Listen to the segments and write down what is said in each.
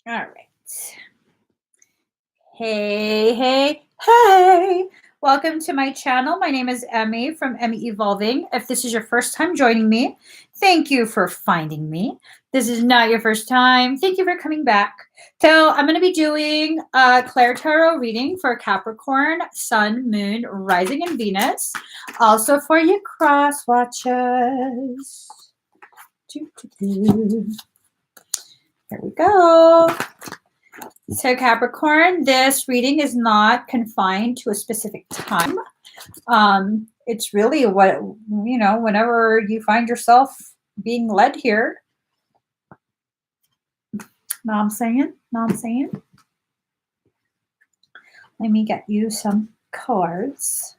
All right. Hey, hey, hey. Welcome to my channel. My name is Emmie from Emmie Evolving. If this is your first time joining me, thank you for finding me. This is not your first time. Thank you for coming back. So I'm going to be doing a ClairTarot reading for Capricorn, Sun, Moon, Rising, and Venus. Also for you cross watchers. Here we go. So Capricorn, this reading is not confined to a specific time. It's really what, whenever you find yourself being led here. Know what I'm saying? Let me get you some cards.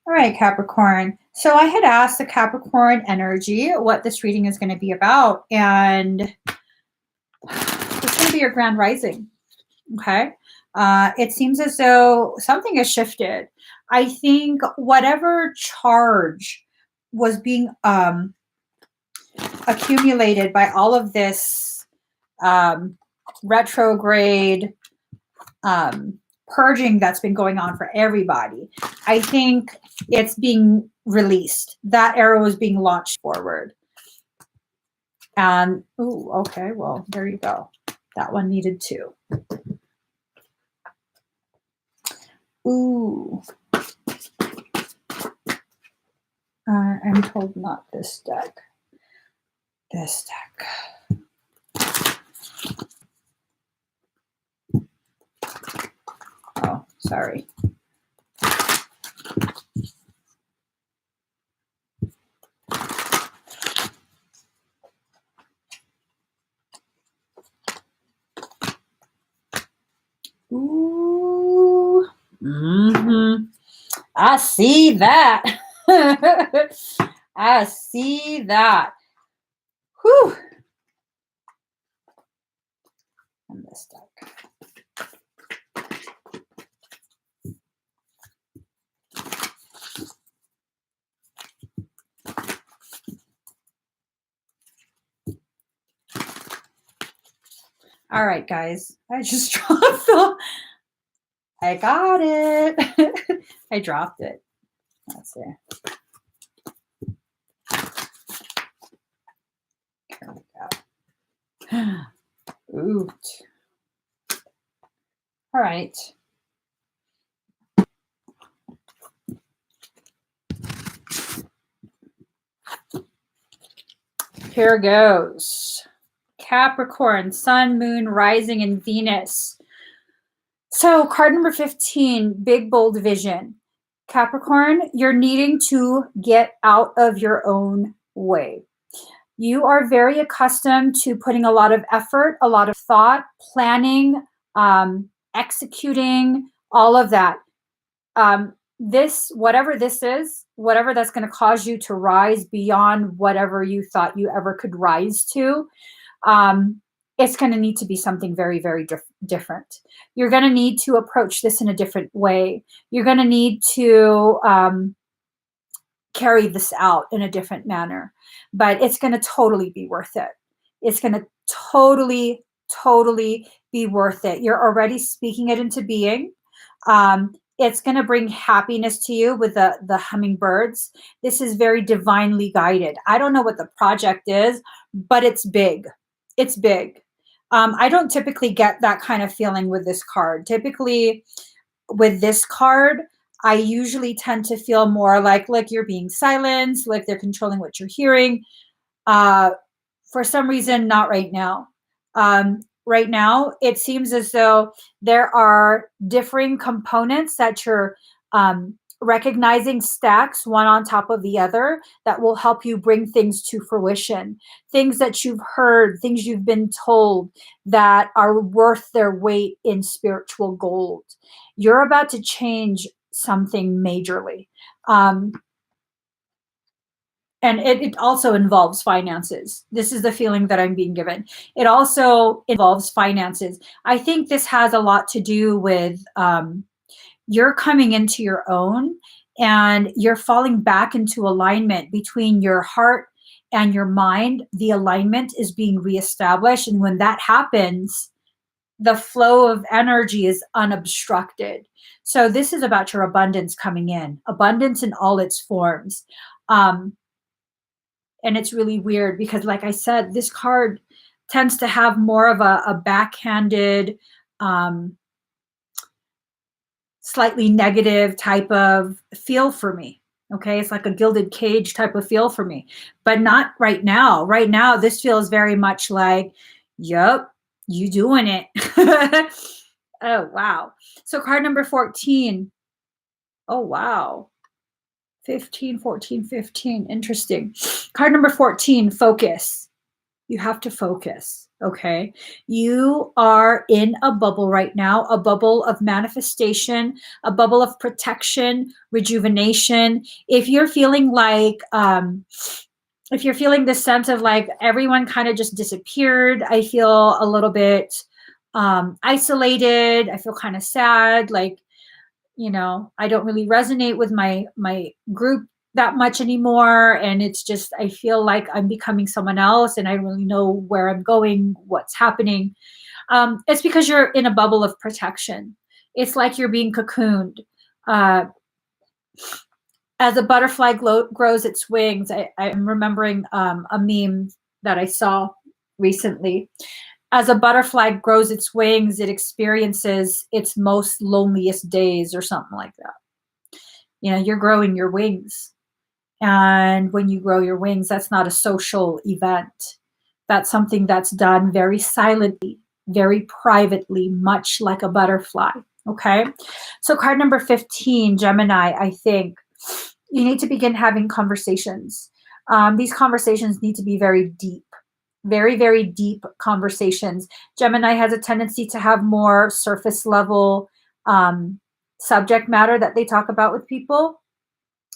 All right, Capricorn. So I had asked the Capricorn energy what this reading is going to be about, and it's going to be your grand rising. Okay. It seems as though something has shifted. I think whatever charge was being accumulated by all of this retrograde purging that's been going on for everybody, I think it's being released. That arrow is being launched forward. And, okay, well, there you go. That one needed two. Ooh. I'm told not this deck. This deck. Oh, sorry. Ooh. I see that. I see that. Whew. And this deck. All right, guys. I just dropped the... I got it. I dropped it. Let's see. There we go. Ooh. All right. Here goes. Capricorn, Sun, Moon, Rising, and Venus. So card number 15, big, bold vision. Capricorn, you're needing to get out of your own way. You are very accustomed to putting a lot of effort, a lot of thought, planning, executing, all of that. Whatever this is, whatever that's going to cause you to rise beyond whatever you thought you ever could rise to, it's going to need to be something very, very different. You're going to need to approach this in a different way. You're going to need to carry this out in a different manner, but it's going to totally be worth it. It's going to totally be worth it. You're already speaking it into being. It's going to bring happiness to you with the hummingbirds. This is very divinely guided. I don't know what the project is, but it's big. It's big. I don't typically get that kind of feeling with this card. Typically with this card, I usually tend to feel more like you're being silenced, like they're controlling what you're hearing. For some reason, not right now. Right now, it seems as though there are differing components that you're recognizing, stacks one on top of the other, that will help you bring things to fruition. Things that you've heard, things you've been told that are worth their weight in spiritual gold. You're about to change something majorly. And it also involves finances. This is the feeling that I'm being given. It also involves finances. I think this has a lot to do with you're coming into your own, and you're falling back into alignment between your heart and your mind, the alignment is being reestablished. And when that happens, the flow of energy is unobstructed. So this is about your abundance coming in, abundance in all its forms. And it's really weird because, like I said, this card tends to have more of a backhanded, slightly negative type of feel for me. Okay, it's like a gilded cage type of feel for me, but not right now. Right now, this feels very much like, yep, you doing it. Oh, wow. So card number 14. Oh, wow. 15, 14, 15. Interesting. Card number 14, focus. You have to focus, okay? You are in a bubble right now, a bubble of manifestation, a bubble of protection, rejuvenation. If you're feeling like, if you're feeling this sense of like everyone kind of just disappeared, I feel a little bit isolated. I feel kind of sad. Like, I don't really resonate with my group that much anymore, and it's just I feel like I'm becoming someone else and I don't really know where I'm going, what's happening. It's because you're in a bubble of protection. It's like you're being cocooned. As a butterfly grows its wings, I'm remembering a meme that I saw recently. As a butterfly grows its wings, it experiences its most loneliest days or something like that. You're growing your wings. And when you grow your wings, that's not a social event. That's something that's done very silently, very privately, much like a butterfly. Okay. So card number 15, Gemini, I think you need to begin having conversations. These conversations need to be very deep, very, very deep conversations. Gemini has a tendency to have more surface level subject matter that they talk about with people.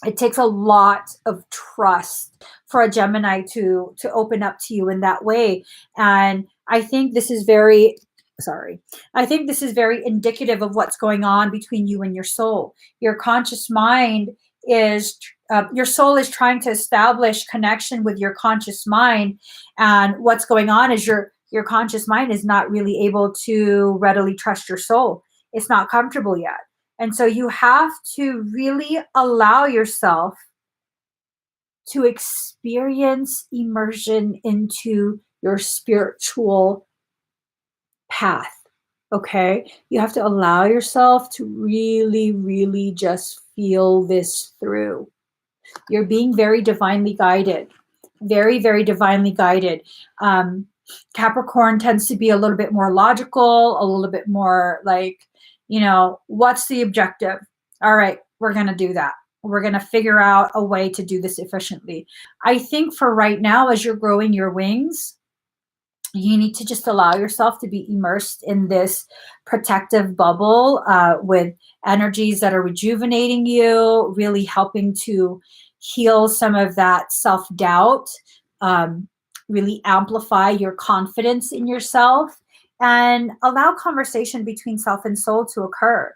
It takes a lot of trust for a Gemini to open up to you in that way. And I think this is very I think this is very indicative of what's going on between you and your soul. Your conscious mind is your soul is trying to establish connection with your conscious mind, and what's going on is your conscious mind is not really able to readily trust your soul. It's not comfortable yet. And so you have to really allow yourself to experience immersion into your spiritual path. Okay. You have to allow yourself to really, really just feel this through. You're being very divinely guided, very, very divinely guided. Capricorn tends to be a little bit more logical, a little bit more like, what's the objective? All right, we're going to do that. We're going to figure out a way to do this efficiently. I think for right now, as you're growing your wings, you need to just allow yourself to be immersed in this protective bubble with energies that are rejuvenating you, really helping to heal some of that self-doubt, really amplify your confidence in yourself, and allow conversation between self and soul to occur.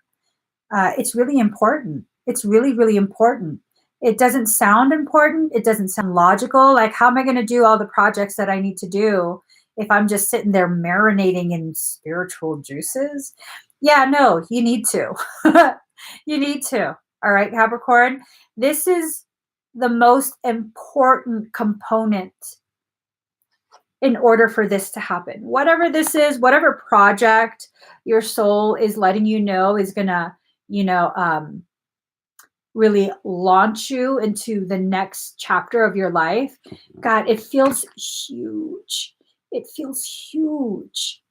It's really important. It's really, really important. It doesn't sound important. It doesn't sound logical. Like, how am I going to do all the projects that I need to do if I'm just sitting there marinating in spiritual juices? Yeah, no, you need to. You need to. All right, Capricorn. This is the most important component in order for this to happen. Whatever this is, whatever project your soul is letting you know is going to, really launch you into the next chapter of your life. God, it feels huge. It feels huge.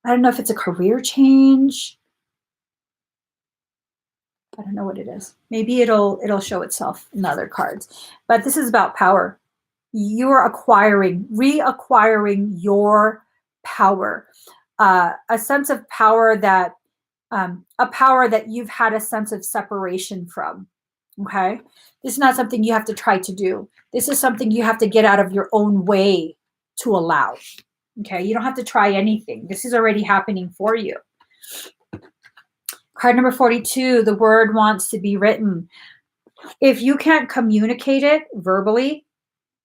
I don't know if it's a career change. I don't know what it is. Maybe it'll show itself in other cards. But this is about power. You're reacquiring your power. A sense of power that you've had a sense of separation from. Okay. This is not something you have to try to do. This is something you have to get out of your own way to allow. Okay. You don't have to try anything. This is already happening for you. Card number 42, the word wants to be written. If you can't communicate it verbally,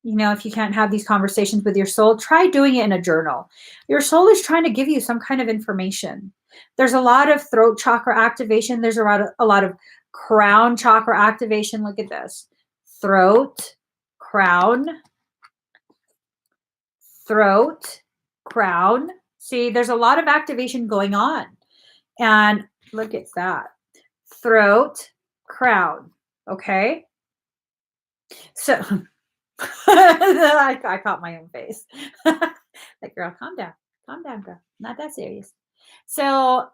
If you can't have these conversations with your soul, try doing it in a journal. Your soul is trying to give you some kind of information. There's a lot of throat chakra activation. There's a lot of crown chakra activation. Look at this. Throat, crown, throat, crown. See, there's a lot of activation going on. And look at that. Throat, crown. Okay. So I caught my own face. Like, girl, calm down, girl. Not that serious. So,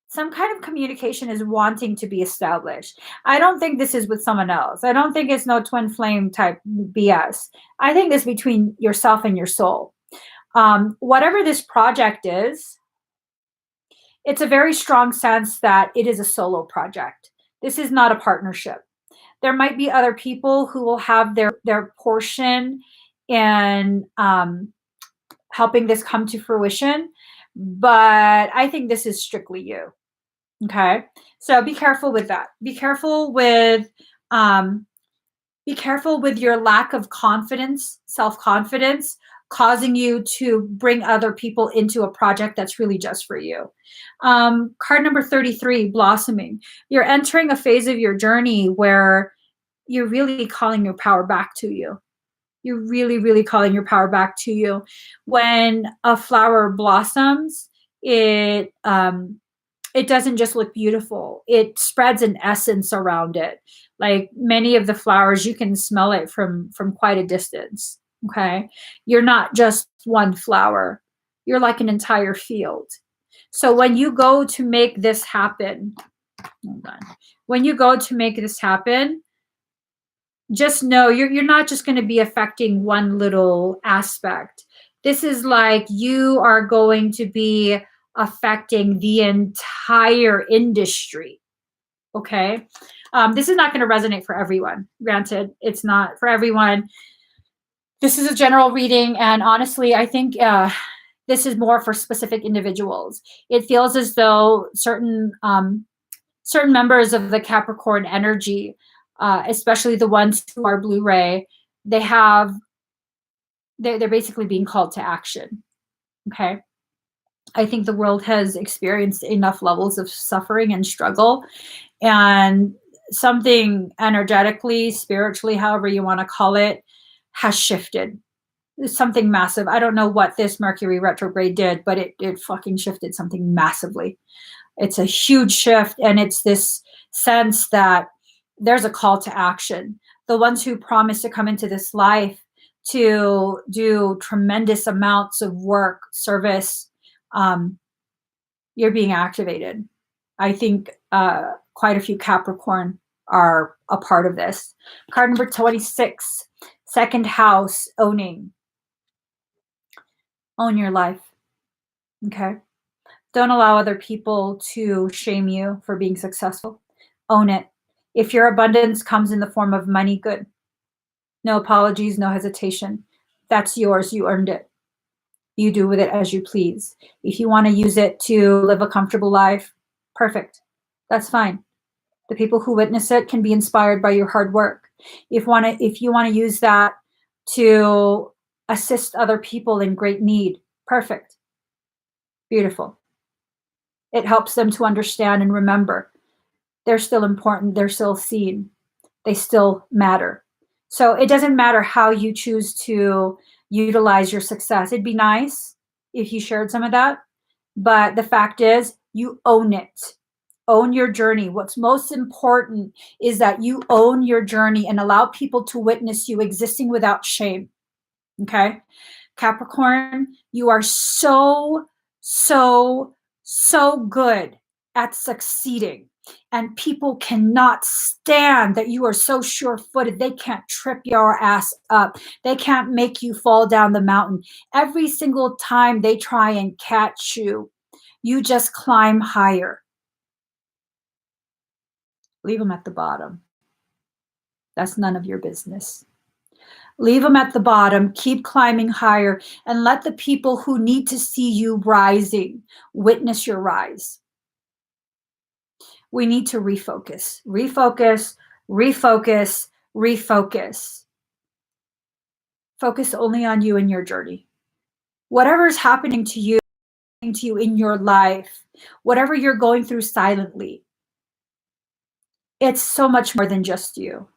some kind of communication is wanting to be established. I don't think this is with someone else. I don't think it's no twin flame type BS. I think it's between yourself and your soul. Whatever this project is, it's a very strong sense that it is a solo project. This is not a partnership. There might be other people who will have their portion in helping this come to fruition, but I think this is strictly you. Okay, so be careful with that. Um, be careful with your lack of confidence, self-confidence, causing you to bring other people into a project that's really just for you. Card number 33, blossoming. You're entering a phase of your journey where you're really calling your power back to you. You're really, really calling your power back to you. When a flower blossoms, it doesn't just look beautiful. It spreads an essence around it. Like many of the flowers, you can smell it from quite a distance. Okay. You're not just one flower. You're like an entire field. So when you go to make this happen, hold on. When you go to make this happen, just know you're not just going to be affecting one little aspect. This is like you are going to be affecting the entire industry. Okay. This is not going to resonate for everyone. Granted, it's not for everyone. This is a general reading. And honestly, I think this is more for specific individuals. It feels as though certain members of the Capricorn energy, especially the ones who are Blu-ray, they're basically being called to action. Okay. I think the world has experienced enough levels of suffering and struggle, and something energetically, spiritually, however you want to call it, has shifted. Something massive. I don't know what this Mercury retrograde did, but it fucking shifted something massively. It's a huge shift, and it's this sense that there's a call to action. The ones who promise to come into this life to do tremendous amounts of work, service, you're being activated. I think quite a few Capricorn are a part of this. Card number 26, second house, owning. Own your life. Okay. Don't allow other people to shame you for being successful. Own it. If your abundance comes in the form of money, good. No apologies, no hesitation. That's yours. You earned it. You do with it as you please. If you want to use it to live a comfortable life, perfect. That's fine. The people who witness it can be inspired by your hard work. If you want to use that to assist other people in great need, perfect. Beautiful. It helps them to understand and remember they're still important. They're still seen. They still matter. So it doesn't matter how you choose to utilize your success. It'd be nice if you shared some of that. But the fact is, you own it. Own your journey. What's most important is that you own your journey and allow people to witness you existing without shame. Okay? Capricorn, you are so, so, so good at succeeding. And people cannot stand that you are so sure-footed. They can't trip your ass up. They can't make you fall down the mountain. Every single time they try and catch you, you just climb higher. Leave them at the bottom. That's none of your business. Leave them at the bottom, keep climbing higher, and let the people who need to see you rising witness your rise. We need to refocus, refocus, refocus, refocus. Focus only on you and your journey. Whatever's happening to you in your life, whatever you're going through silently, it's so much more than just you.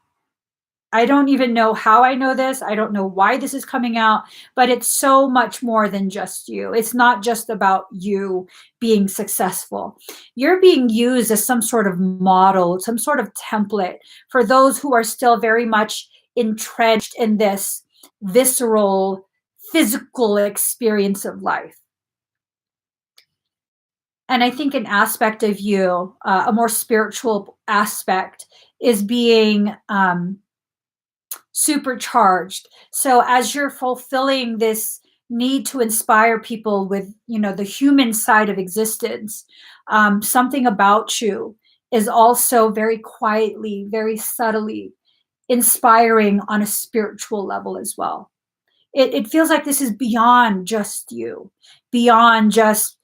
I don't even know how I know this. I don't know why this is coming out, but it's so much more than just you. It's not just about you being successful. You're being used as some sort of model, some sort of template for those who are still very much entrenched in this visceral, physical experience of life. And I think an aspect of you, a more spiritual aspect, is being supercharged. So as you're fulfilling this need to inspire people with, the human side of existence, something about you is also very quietly, very subtly inspiring on a spiritual level as well. It feels like this is beyond just you, beyond just,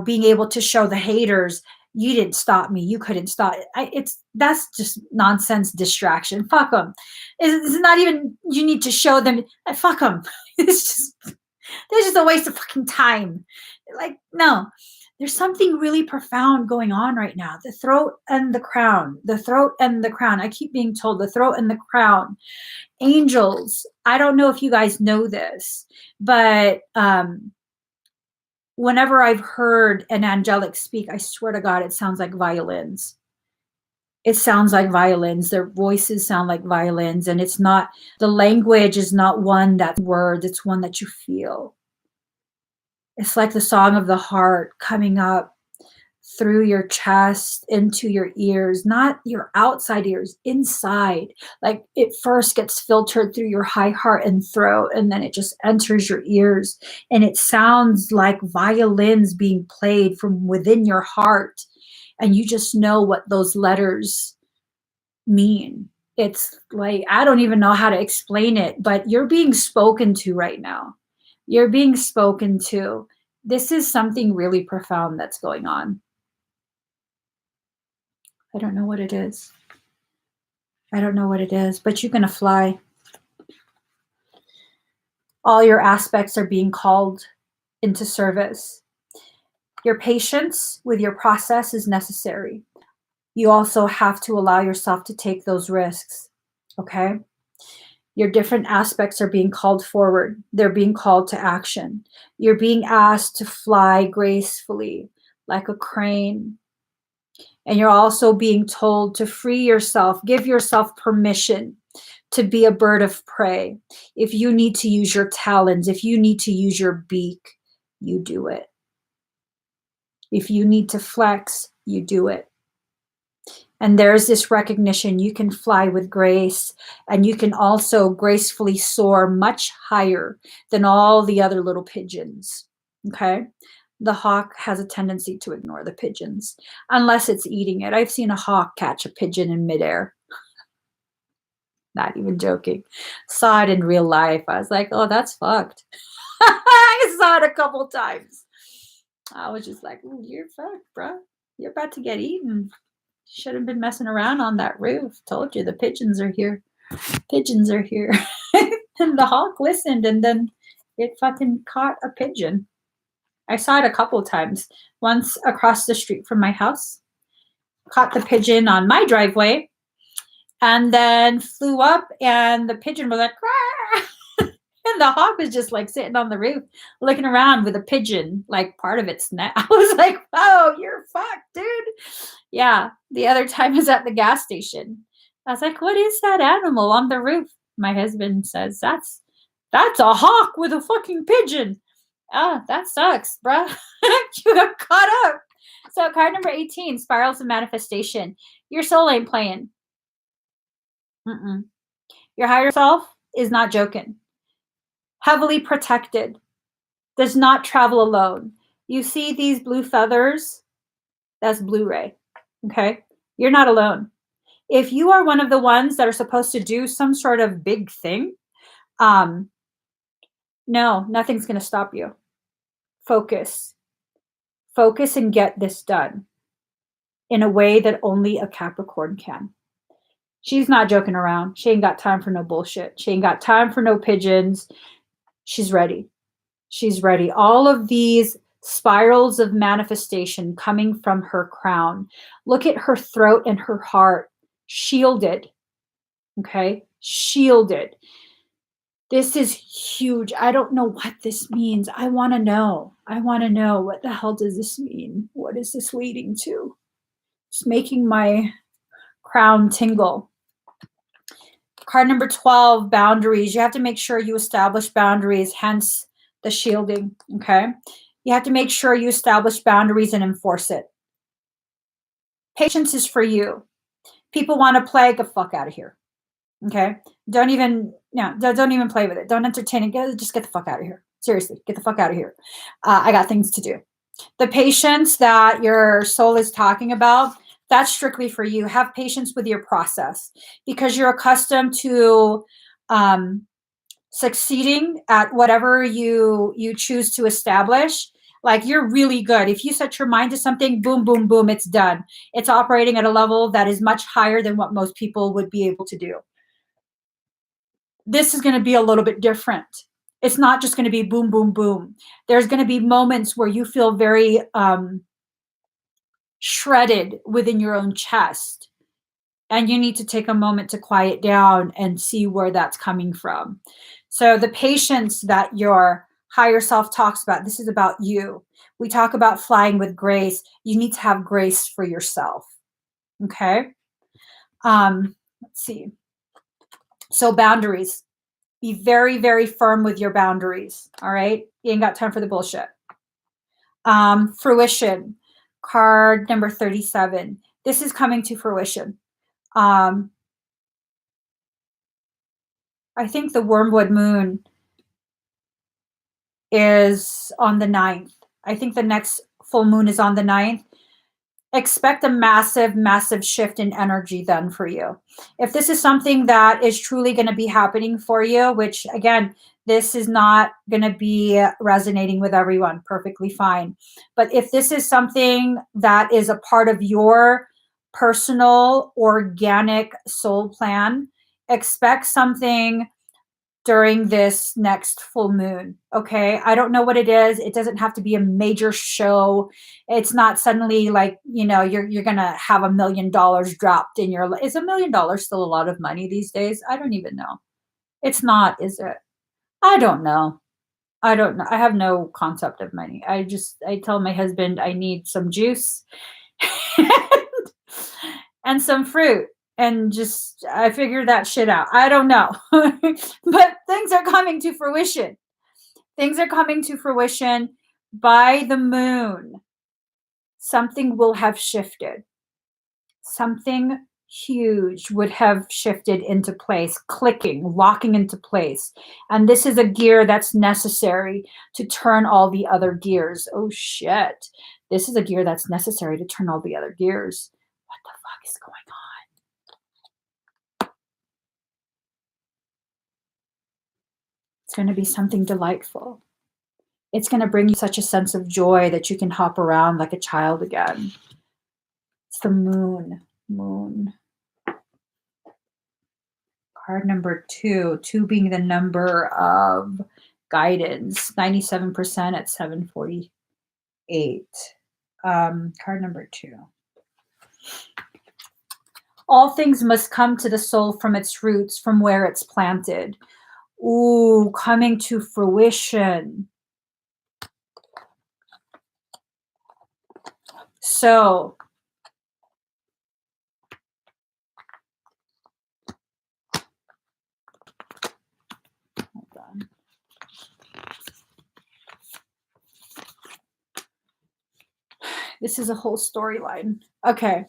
being able to show the haters, you didn't stop me, you couldn't stop it. That's just nonsense distraction. Fuck them. It's not even you need to show them. Fuck them. It's just a waste of fucking time. Like, no, there's something really profound going on right now. The throat and the crown, the throat and the crown. I keep being told the throat and the crown. Angels, I don't know if you guys know this, but whenever I've heard an angelic speak, I swear to God, it sounds like violins. It sounds like violins. Their voices sound like violins. And it's not, the language is not one that's words, it's one that you feel. It's like the song of the heart coming up through your chest into your ears, not your outside ears, inside. Like it first gets filtered through your high heart and throat, and then it just enters your ears. And it sounds like violins being played from within your heart. And you just know what those letters mean. It's like, I don't even know how to explain it, but you're being spoken to right now. You're being spoken to. This is something really profound that's going on. I don't know what it is. I don't know what it is, but you're going to fly. All your aspects are being called into service. Your patience with your process is necessary. You also have to allow yourself to take those risks, okay? Your different aspects are being called forward. They're being called to action. You're being asked to fly gracefully like a crane. And you're also being told to free yourself, give yourself permission to be a bird of prey. If you need to use your talons, if you need to use your beak, you do it. If you need to flex, you do it. And there's this recognition you can fly with grace, and you can also gracefully soar much higher than all the other little pigeons, okay? The hawk has a tendency to ignore the pigeons unless it's eating it. I've seen a hawk catch a pigeon in midair. Not even joking. Saw it in real life. I was like, oh, that's fucked. I saw it a couple times. I was just like, you're fucked, bro. You're about to get eaten. Should have been messing around on that roof. Told you the pigeons are here. Pigeons are here. And the hawk listened, and then it fucking caught a pigeon. I saw it a couple times. Once across the street from my house, caught the pigeon on my driveway, and then flew up, and the pigeon was like, "Rah!" And the hawk was just like sitting on the roof, looking around with a pigeon, like part of its neck. I was like, "Oh, you're fucked, dude." Yeah. The other time was at the gas station. I was like, "What is that animal on the roof?" My husband says, "That's a hawk with a fucking pigeon." Oh, that sucks, bruh. You got caught up. So card number 18, spirals of manifestation. Your soul ain't playing. Mm-mm. Your higher self is not joking. Heavily protected. Does not travel alone. You see these blue feathers? That's Blu-ray. Okay? You're not alone. If you are one of the ones that are supposed to do some sort of big thing, no, nothing's going to stop you. Focus. Focus and get this done in a way that only a Capricorn can. She's not joking around. She ain't got time for no bullshit. She ain't got time for no pigeons. She's ready. She's ready. All of these spirals of manifestation coming from her crown. Look at her throat and her heart, shielded. Okay, shielded. This is huge. I don't know what this means. I want to know. I want to know, what the hell does this mean? What is this leading to? It's making my crown tingle. Card number 12, boundaries. You have to make sure you establish boundaries, hence the shielding, okay? You have to make sure you establish boundaries and enforce it. Patience is for you. People want to play, get the fuck out of here, okay? Don't even play with it. Don't entertain it. Just get the fuck out of here. Seriously, get the fuck out of here. I got things to do. The patience that your soul is talking about, that's strictly for you. Have patience with your process because you're accustomed to succeeding at whatever you choose to establish. Like, you're really good. If you set your mind to something, boom, boom, boom, it's done. It's operating at a level that is much higher than what most people would be able to do. This is going to be a little bit different. It's not just going to be boom, boom, boom. There's going to be moments where you feel very shredded within your own chest. And you need to take a moment to quiet down and see where that's coming from. So the patience that your higher self talks about, this is about you. We talk about flying with grace. You need to have grace for yourself. Okay? Let's see. So boundaries. Be very, very firm with your boundaries. All right? You ain't got time for the bullshit. Fruition. Card number 37. This is coming to fruition. I think the Wormwood moon is on the 9th. I think the next full moon is on the 9th. Expect a massive, massive shift in energy then for you. If this is something that is truly going to be happening for you, which again, this is not going to be resonating with everyone, perfectly fine. But if this is something that is a part of your personal, organic soul plan, expect something during this next full moon. Okay. I don't know what it is. It doesn't have to be a major show. It's not suddenly like, you're going to have $1 million dropped in your life. Is $1 million still a lot of money these days? I don't even know. It's not, is it? I don't know. I don't know. I have no concept of money. I tell my husband I need some juice and some fruit. And just, I figure that shit out. I don't know. But things are coming to fruition. Things are coming to fruition by the moon. Something will have shifted. Something huge would have shifted into place, clicking, locking into place. And this is a gear that's necessary to turn all the other gears. Oh, shit. This is a gear that's necessary to turn all the other gears. What the fuck is going on? It's going to be something delightful. It's going to bring you such a sense of joy that you can hop around like a child again. It's the moon. Moon. Card number 2. 2 being the number of guidance. 97% at 748. Card number 2. All things must come to the soul from its roots, from where it's planted. Ooh, coming to fruition. So, hold on. This is a whole storyline. Okay.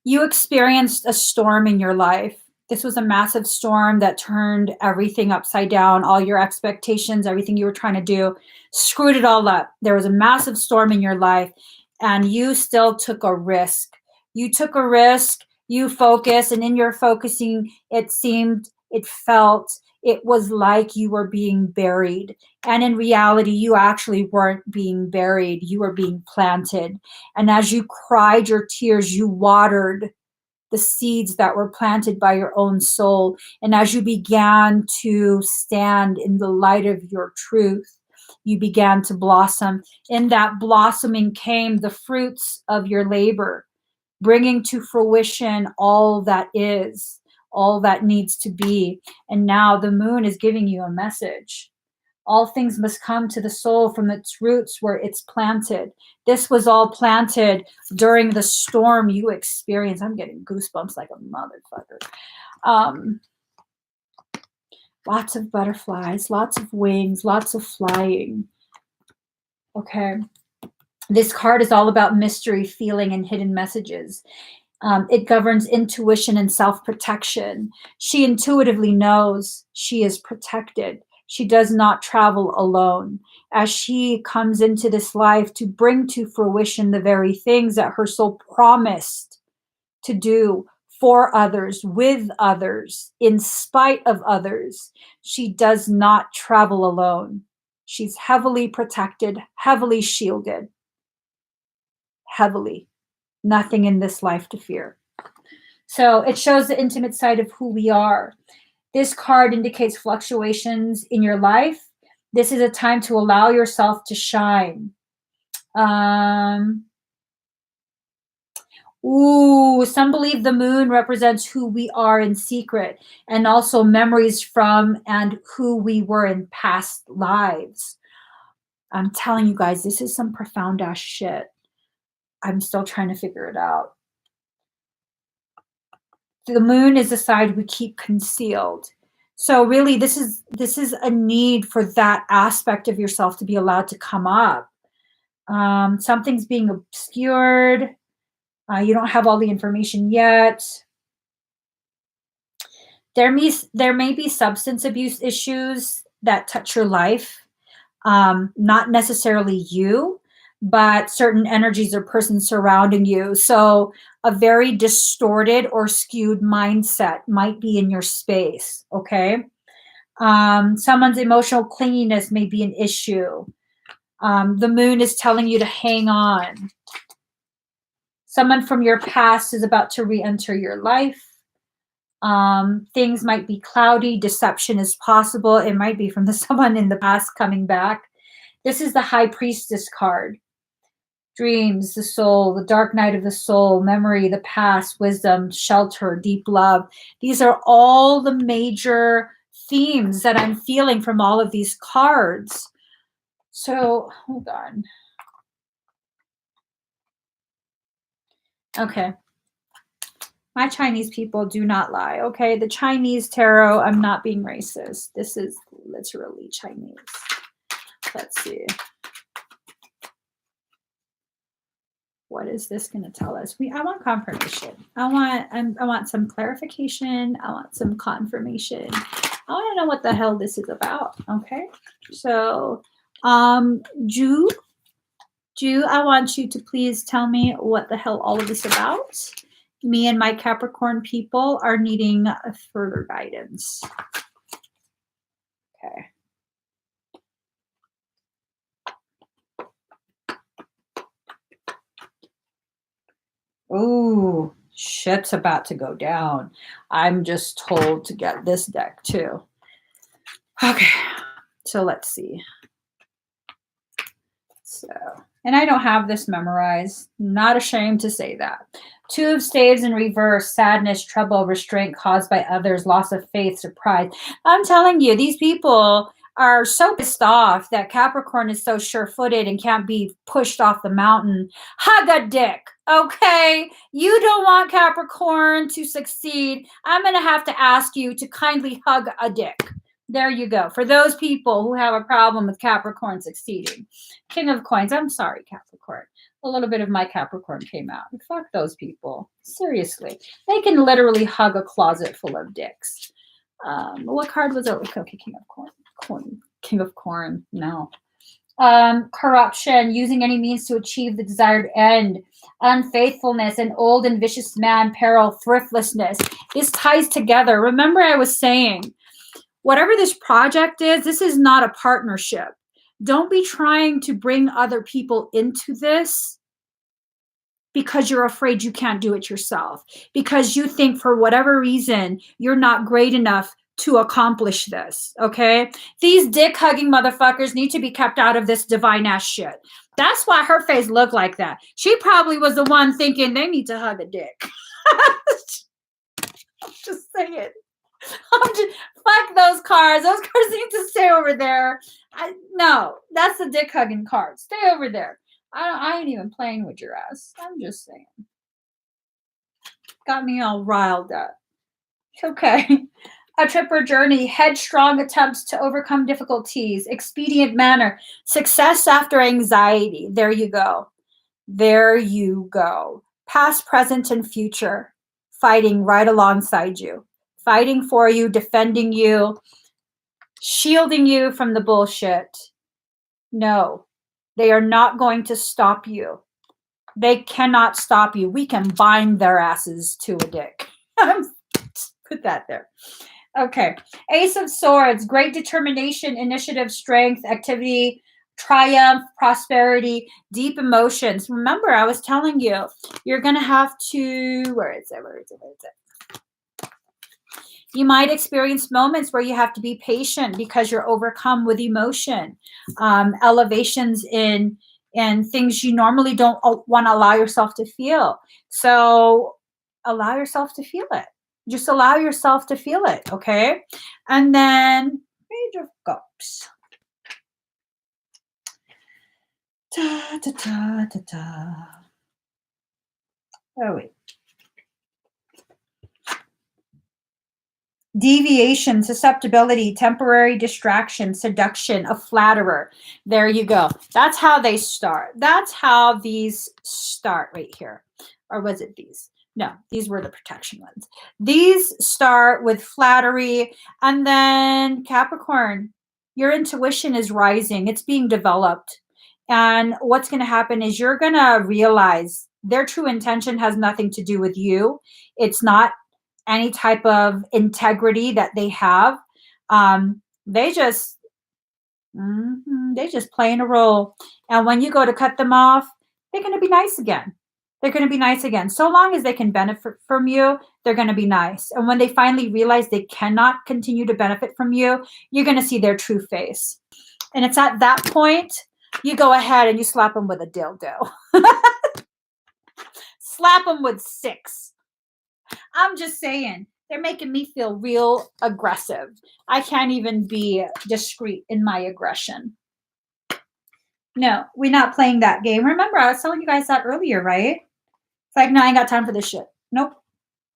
You experienced a storm in your life. This was a massive storm that turned everything upside down, all your expectations, everything you were trying to do, screwed it all up. There was a massive storm in your life, and you still took a risk. You took a risk, you focused, and in your focusing, it seemed, it felt, it was like you were being buried. And in reality, you actually weren't being buried. You were being planted. And as you cried your tears, you watered the seeds that were planted by your own soul. And as you began to stand in the light of your truth, you began to blossom. In that blossoming came the fruits of your labor, bringing to fruition all that is, all that needs to be. And now the moon is giving you a message. All things must come to the soul from its roots where it's planted. This was all planted during the storm you experienced. I'm getting goosebumps like a motherfucker. Lots of butterflies, lots of wings, lots of flying. Okay. This card is all about mystery, feeling, and hidden messages. It governs intuition and self-protection. She intuitively knows she is protected. She does not travel alone. As she comes into this life to bring to fruition the very things that her soul promised to do for others, with others, in spite of others, she does not travel alone. She's heavily protected, heavily shielded, heavily. Nothing in this life to fear. So it shows the intimate side of who we are. This card indicates fluctuations in your life. This is a time to allow yourself to shine. Some believe the moon represents who we are in secret, and also memories from and who we were in past lives. I'm telling you guys, this is some profound ass shit. I'm still trying to figure it out. The moon is the side we keep concealed. So really, this is a need for that aspect of yourself to be allowed to come up. Something's being obscured. You don't have all the information yet. There may be substance abuse issues that touch your life. Not necessarily you, but certain energies or persons surrounding you. So a very distorted or skewed mindset might be in your space, okay? Someone's emotional clinginess may be an issue. The moon is telling you to hang on. Someone from your past is about to re-enter your life. Things might be cloudy. Deception is possible. It might be from someone in the past coming back. This is the High Priestess card. Dreams, the soul, the dark night of the soul, memory, the past, wisdom, shelter, deep love. These are all the major themes that I'm feeling from all of these cards. So, hold on. Okay. My Chinese people do not lie, okay? The Chinese tarot, I'm not being racist. This is literally Chinese. Let's see. What is this going to tell us? I want confirmation. I want some clarification. I want some confirmation. I want to know what the hell this is about. Okay. So, Ju, I want you to please tell me what the hell all of this about. Me and my Capricorn people are needing further guidance. Okay. Ooh, shit's about to go down. I'm just told to get this deck too. Okay, so let's see. So, and I don't have this memorized. Not ashamed to say that. Two of Staves in reverse, sadness, trouble, restraint caused by others, loss of faith, surprise. I'm telling you, these people are so pissed off that Capricorn is so sure-footed and can't be pushed off the mountain. Hug a dick, okay? You don't want Capricorn to succeed. I'm going to have to ask you to kindly hug a dick. There you go. For those people who have a problem with Capricorn succeeding. King of Coins. I'm sorry, Capricorn. A little bit of my Capricorn came out. Fuck those people. Seriously. They can literally hug a closet full of dicks. What card was it? Okay, King of Corn. King of Corn. No. Corruption, using any means to achieve the desired end, unfaithfulness, an old and vicious man, peril, thriftlessness. This ties together. Remember I was saying, whatever this project is, this is not a partnership. Don't be trying to bring other people into this because you're afraid you can't do it yourself, because you think for whatever reason you're not great enough to accomplish this, okay? These dick-hugging motherfuckers need to be kept out of this divine-ass shit. That's why her face looked like that. She probably was the one thinking they need to hug a dick. Just saying. Fuck those cards. Those cards need to stay over there. No, that's the dick-hugging card. Stay over there. I ain't even playing with your ass. I'm just saying. Got me all riled up. Okay. A trip or journey, headstrong attempts to overcome difficulties, expedient manner, success after anxiety. There you go. There you go. Past, present, and future, fighting right alongside you, fighting for you, defending you, shielding you from the bullshit. No, they are not going to stop you. They cannot stop you. We can bind their asses to a dick. Put that there. Okay. Ace of Swords, great determination, initiative, strength, activity, triumph, prosperity, deep emotions. Remember, I was telling you, you're going to have to, where is it? You might experience moments where you have to be patient because you're overcome with emotion, elevations in things you normally don't want to allow yourself to feel. So allow yourself to feel it. Just allow yourself to feel it, okay? And then Page of Cups. Ta, ta, ta, ta, ta. Oh, wait. Deviation, susceptibility, temporary distraction, seduction, a flatterer. There you go. That's how they start. That's how these start right here. Or was it these? No, these were the protection ones. These start with flattery. And then Capricorn, your intuition is rising. It's being developed. And what's going to happen is you're going to realize their true intention has nothing to do with you. It's not any type of integrity that they have. They just playing a role. And when you go to cut them off, they're going to be nice again. They're going to be nice again. So long as they can benefit from you, they're going to be nice. And when they finally realize they cannot continue to benefit from you, you're going to see their true face. And it's at that point, you go ahead and you slap them with a dildo. Slap them with 6. I'm just saying, they're making me feel real aggressive. I can't even be discreet in my aggression. No, we're not playing that game. Remember, I was telling you guys that earlier, right? It's like, no, I ain't got time for this shit. Nope.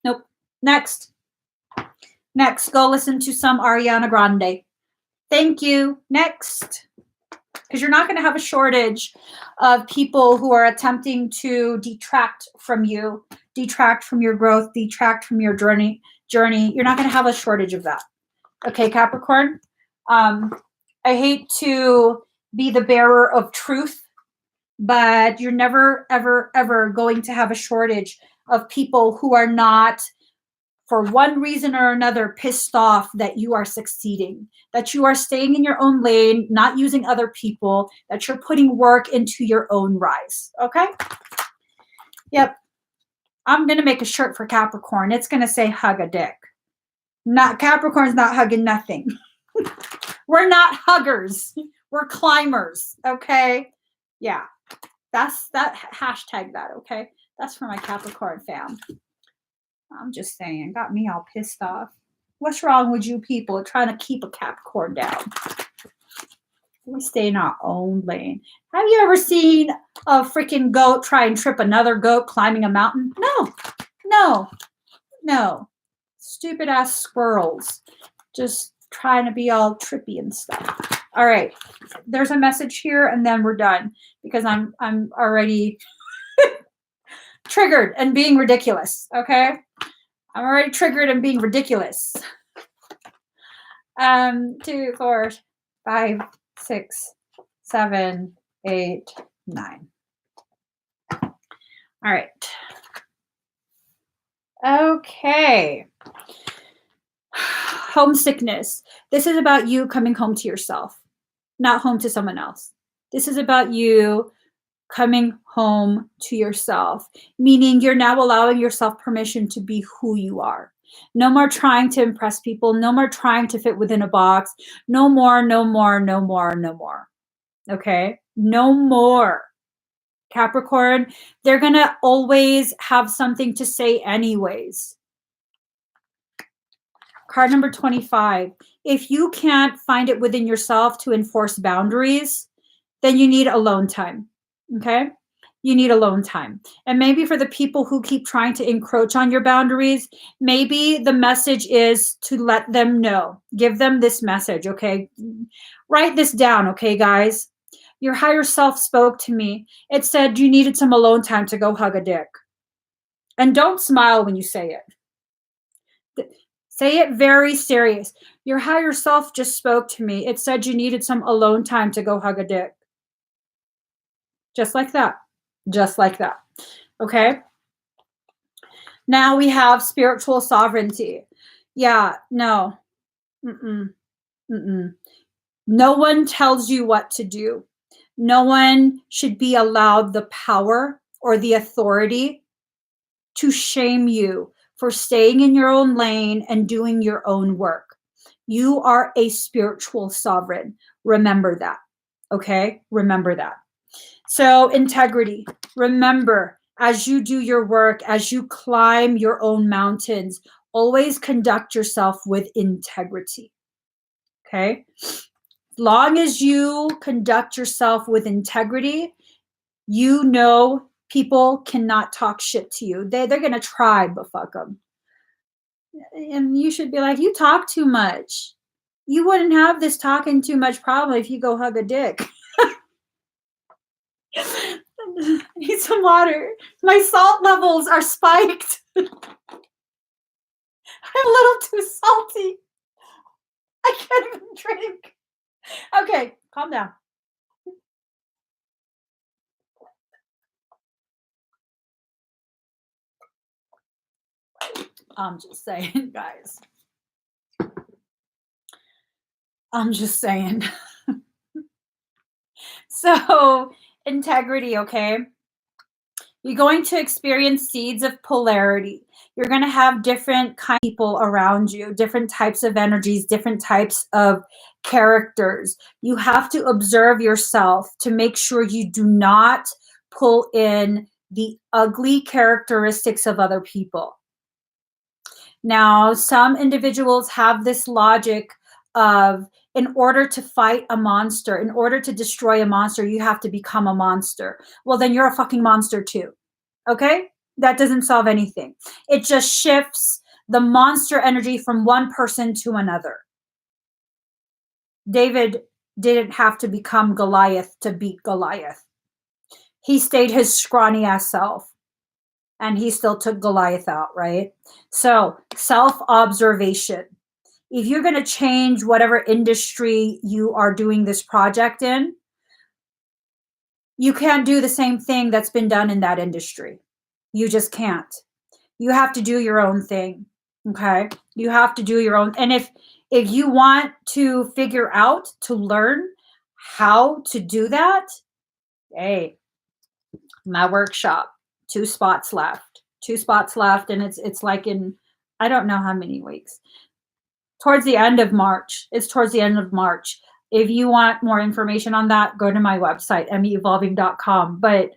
Nope. Next. Next, go listen to some Ariana Grande. Thank you. Next. Because you're not going to have a shortage of people who are attempting to detract from you, detract from your growth, detract from your journey. You're not going to have a shortage of that. Okay, Capricorn? I hate to be the bearer of truth, but you're never, ever, ever going to have a shortage of people who are not, for one reason or another, pissed off that you are succeeding, that you are staying in your own lane, not using other people, that you're putting work into your own rise. Okay? Yep. I'm going to make a shirt for Capricorn. It's going to say hug a dick. Not Capricorn's not hugging nothing. We're not huggers. We're climbers. Okay? Yeah. That's that. Hashtag that. Okay? That's for my Capricorn fam. I'm just saying, got me all pissed off. What's wrong with you people trying to keep a Capricorn down? We stay in our own lane. Have you ever seen a freaking goat try and trip another goat climbing a mountain? No, no, no. Stupid ass squirrels just trying to be all trippy and stuff. All right, there's a message here, and then we're done because I'm already triggered and being ridiculous. Okay. I'm already triggered and being ridiculous. 2, 4, 5, 6, 7, 8, 9. All right. Okay. homesickness. This is about you coming home to yourself, not home to someone else. This is about you coming home to yourself, meaning you're now allowing yourself permission to be who you are. No more trying to impress people. No more trying to fit within a box. No more, no more, no more, no more. Okay? No more. Capricorn, they're going to always have something to say anyways. Card number 25. If you can't find it within yourself to enforce boundaries, then you need alone time. Okay? You need alone time. And maybe for the people who keep trying to encroach on your boundaries, maybe the message is to let them know. Give them this message, okay? Write this down, okay, guys? Your higher self spoke to me. It said you needed some alone time to go hug a dick. And don't smile when you say it. Say it very serious. Your higher self just spoke to me. It said you needed some alone time to go hug a dick. Just like that. Just like that. Okay? Now we have spiritual sovereignty. Yeah, no. Mm-mm. Mm-mm. No one tells you what to do. No one should be allowed the power or the authority to shame you for staying in your own lane and doing your own work. You are a spiritual sovereign. Remember that. Okay? Remember that. So, integrity. Remember, as you do your work, as you climb your own mountains, always conduct yourself with integrity. Okay? As long as you conduct yourself with integrity, you know people cannot talk shit to you. They're going to try, but fuck them. And you should be like, you talk too much. You wouldn't have this talking too much problem if you go hug a dick. I need some water. My salt levels are spiked. I'm a little too salty. I can't even drink. Okay, calm down. I'm just saying, guys. I'm just saying. So, integrity, okay? You're going to experience seeds of polarity. You're going to have different kind of people around you, different types of energies, different types of characters. You have to observe yourself to make sure you do not pull in the ugly characteristics of other people. Now, some individuals have this logic of, in order to fight a monster, in order to destroy a monster, you have to become a monster. Well, then you're a fucking monster too. Okay? That doesn't solve anything. It just shifts the monster energy from one person to another. David didn't have to become Goliath to beat Goliath. He stayed his scrawny ass self. And he still took Goliath out, right? So, self-observation. If you're going to change whatever industry you are doing this project in, you can't do the same thing that's been done in that industry. You just can't. You have to do your own thing, okay? You have to do your own. And if you want to figure out, to learn how to do that, hey, my workshop. 2 spots left. 2 spots left, and it's like in, I don't know how many weeks. Towards the end of March. It's towards the end of March. If you want more information on that, go to my website, emmieevolving.com. But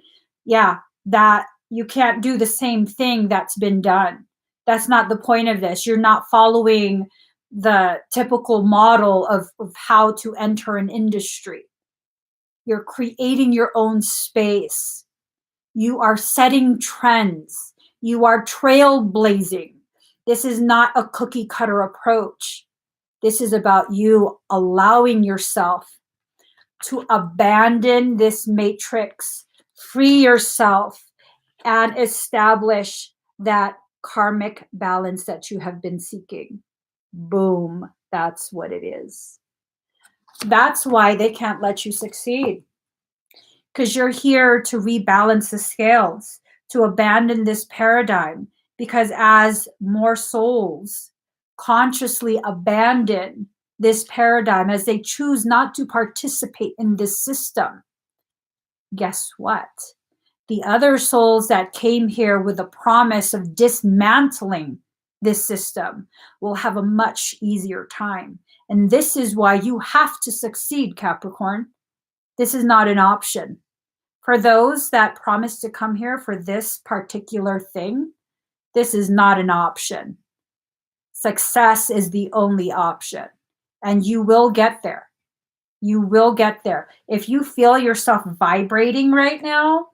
yeah, that you can't do the same thing that's been done. That's not the point of this. You're not following the typical model of how to enter an industry. You're creating your own space. You are setting trends. You are trailblazing. This is not a cookie cutter approach. This is about you allowing yourself to abandon this matrix, free yourself, and establish that karmic balance that you have been seeking. Boom. That's what it is. That's why they can't let you succeed. Because you're here to rebalance the scales, to abandon this paradigm. Because as more souls consciously abandon this paradigm, as they choose not to participate in this system, guess what? The other souls that came here with the promise of dismantling this system will have a much easier time. And this is why you have to succeed, Capricorn. This is not an option. For those that promise to come here for this particular thing, this is not an option. Success is the only option. And you will get there. You will get there. If you feel yourself vibrating right now,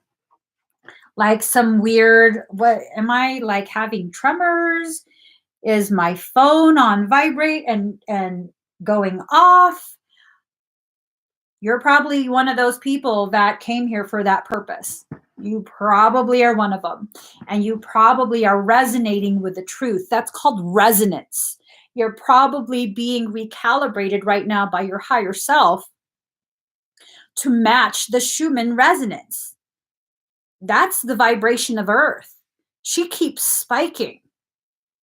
like some weird, what am I like, having tremors? Is my phone on vibrate and going off? You're probably one of those people that came here for that purpose. You probably are one of them. And you probably are resonating with the truth. That's called resonance. You're probably being recalibrated right now by your higher self to match the Schumann resonance. That's the vibration of Earth. She keeps spiking.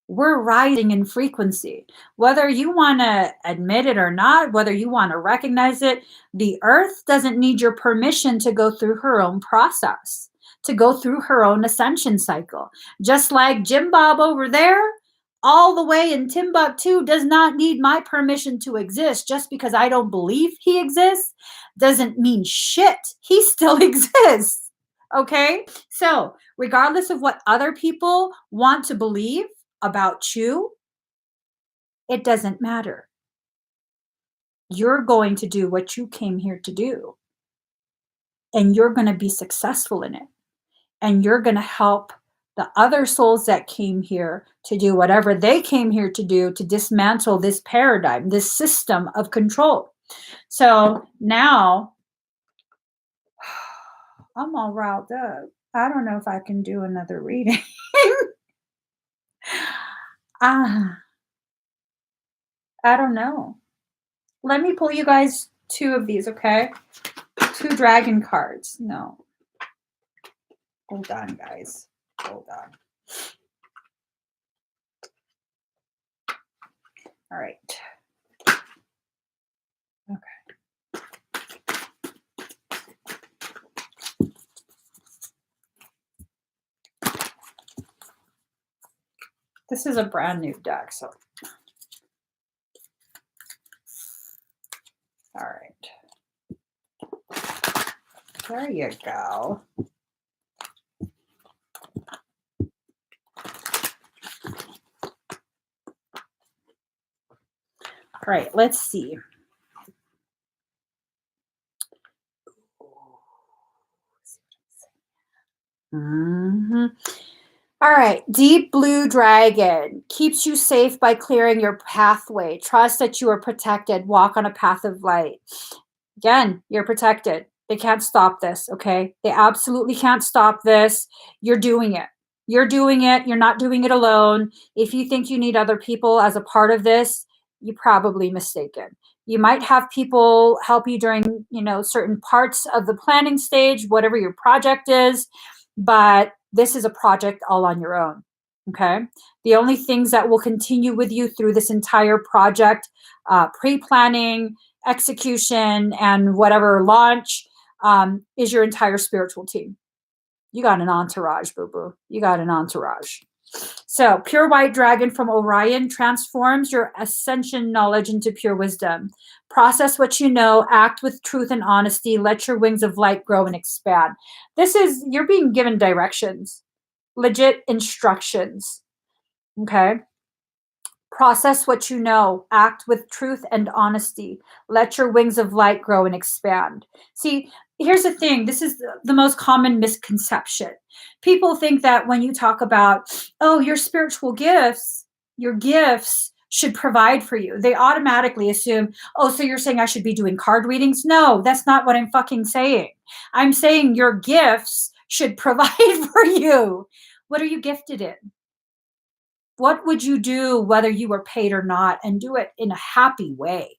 We're rising in frequency. Whether you want to admit it or not, whether you want to recognize it, the Earth doesn't need your permission to go through her own process, to go through her own ascension cycle. Just like Jim Bob over there, all the way in Timbuktu, does not need my permission to exist. Just because I don't believe he exists doesn't mean shit. He still exists. Okay? So, regardless of what other people want to believe about you, it doesn't matter. You're going to do what you came here to do. And you're going to be successful in it. And you're going to help the other souls that came here to do whatever they came here to do, to dismantle this paradigm, this system of control. So now I'm all riled up. I don't know if I can do another reading. I don't know. Let me pull you guys 2 of these, okay? 2 dragon cards. No. Hold on, guys. Hold on. All right. Okay. This is a brand new deck, so. All right. There you go. All right, let's see. Mm-hmm. All right, deep blue dragon keeps you safe by clearing your pathway. Trust that you are protected. Walk on a path of light. Again, you're protected. They can't stop this, okay? They absolutely can't stop this. You're doing it. You're doing it. You're not doing it alone. If you think you need other people as a part of this, you're probably mistaken. You might have people help you during, certain parts of the planning stage, whatever your project is, but this is a project all on your own, okay? The only things that will continue with you through this entire project, pre-planning, execution, and whatever launch, is your entire spiritual team. You got an entourage, boo-boo. You got an entourage. So, pure white dragon from Orion transforms your ascension knowledge into pure wisdom. Process what you know, act with truth and honesty, let your wings of light grow and expand. You're being given directions, legit instructions. Okay? Process what you know, act with truth and honesty, let your wings of light grow and expand. See, here's the thing. This is the most common misconception. People think that when you talk about, oh, your spiritual gifts, your gifts should provide for you, they automatically assume, oh, so you're saying I should be doing card readings? No, that's not what I'm fucking saying. I'm saying your gifts should provide for you. What are you gifted in? What would you do whether you were paid or not, and do it in a happy way?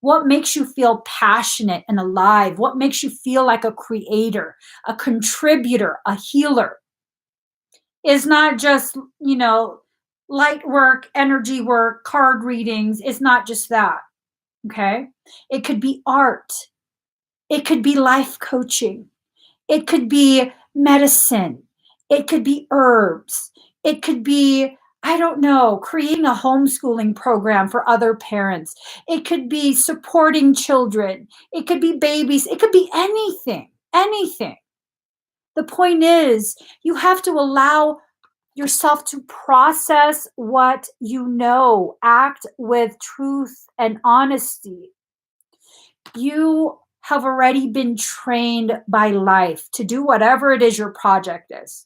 What makes you feel passionate and alive? What makes you feel like a creator, a contributor, a healer? Is not just, light work, energy work, card readings. It's not just that. Okay. It could be art. It could be life coaching. It could be medicine. It could be herbs. It could be, I don't know, creating a homeschooling program for other parents. It could be supporting children. It could be babies. It could be anything, anything. The point is, you have to allow yourself to process what you know, act with truth and honesty. You have already been trained by life to do whatever it is your project is.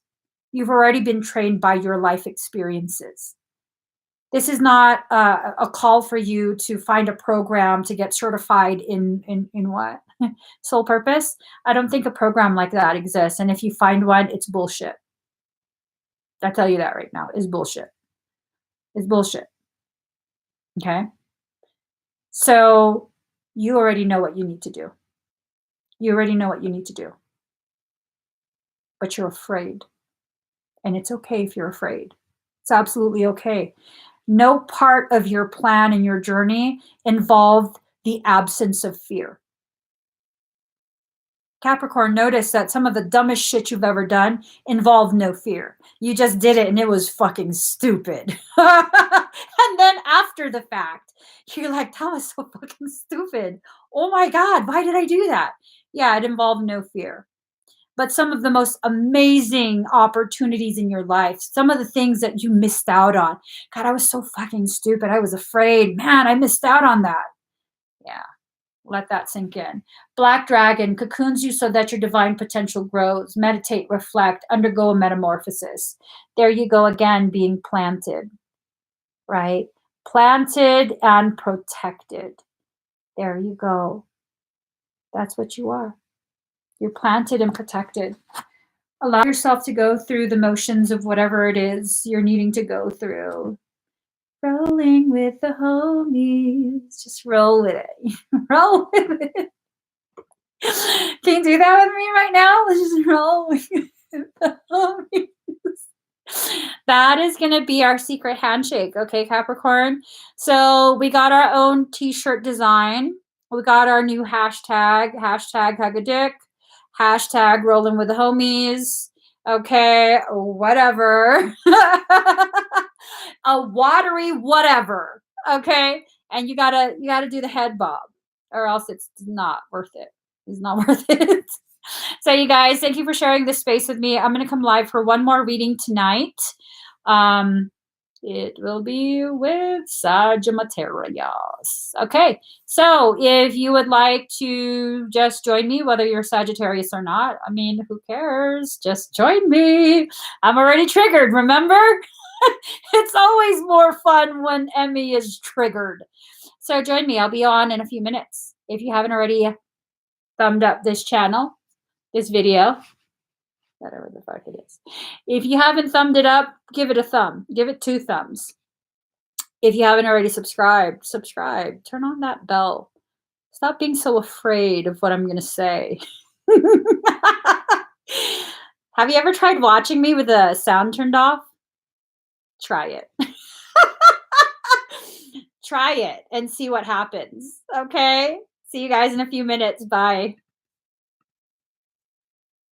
You've already been trained by your life experiences. This is not a call for you to find a program to get certified in what? Soul purpose? I don't think a program like that exists. And if you find one, it's bullshit. I tell you that right now. It's bullshit. It's bullshit. Okay? So you already know what you need to do. You already know what you need to do. But you're afraid. And it's okay if you're afraid. It's absolutely okay. No part of your plan and your journey involved the absence of fear. Capricorn, notice that some of the dumbest shit you've ever done involved no fear. You just did it and it was fucking stupid. And then after the fact, you're like, that was so fucking stupid. Oh my God, why did I do that? Yeah, it involved no fear. But some of the most amazing opportunities in your life, some of the things that you missed out on. God, I was so fucking stupid. I was afraid. Man, I missed out on that. Yeah. Let that sink in. Black dragon cocoons you so that your divine potential grows. Meditate, reflect, undergo a metamorphosis. There you go again, being planted, right? Planted and protected. There you go. That's what you are. You're planted and protected. Allow yourself to go through the motions of whatever it is you're needing to go through. Rolling with the homies. Just roll with it. Roll with it. Can you do that with me right now? Let's just roll with the homies. That is going to be our secret handshake. Okay, Capricorn. So we got our own t-shirt design. We got our new hashtag hug a dick, hashtag rolling with the homies. Okay, whatever. A watery whatever. Okay, and you gotta do the head bob, or else it's not worth it. It's not worth it. So, you guys, thank you for sharing this space with me. I'm going to come live for one more reading tonight. It will be with Sagittarius. Okay, so if you would like to just join me, whether you're Sagittarius or not, I mean, who cares? Just join me. I'm already triggered, remember? It's always more fun when Emmie is triggered. So join me. I'll be on in a few minutes. If you haven't already thumbed up this channel, this video, whatever the fuck it is. If you haven't thumbed it up, give it a thumb. Give it 2 thumbs. If you haven't already subscribed, subscribe. Turn on that bell. Stop being so afraid of what I'm going to say. Have you ever tried watching me with the sound turned off? Try it. Try it and see what happens. Okay? See you guys in a few minutes. Bye.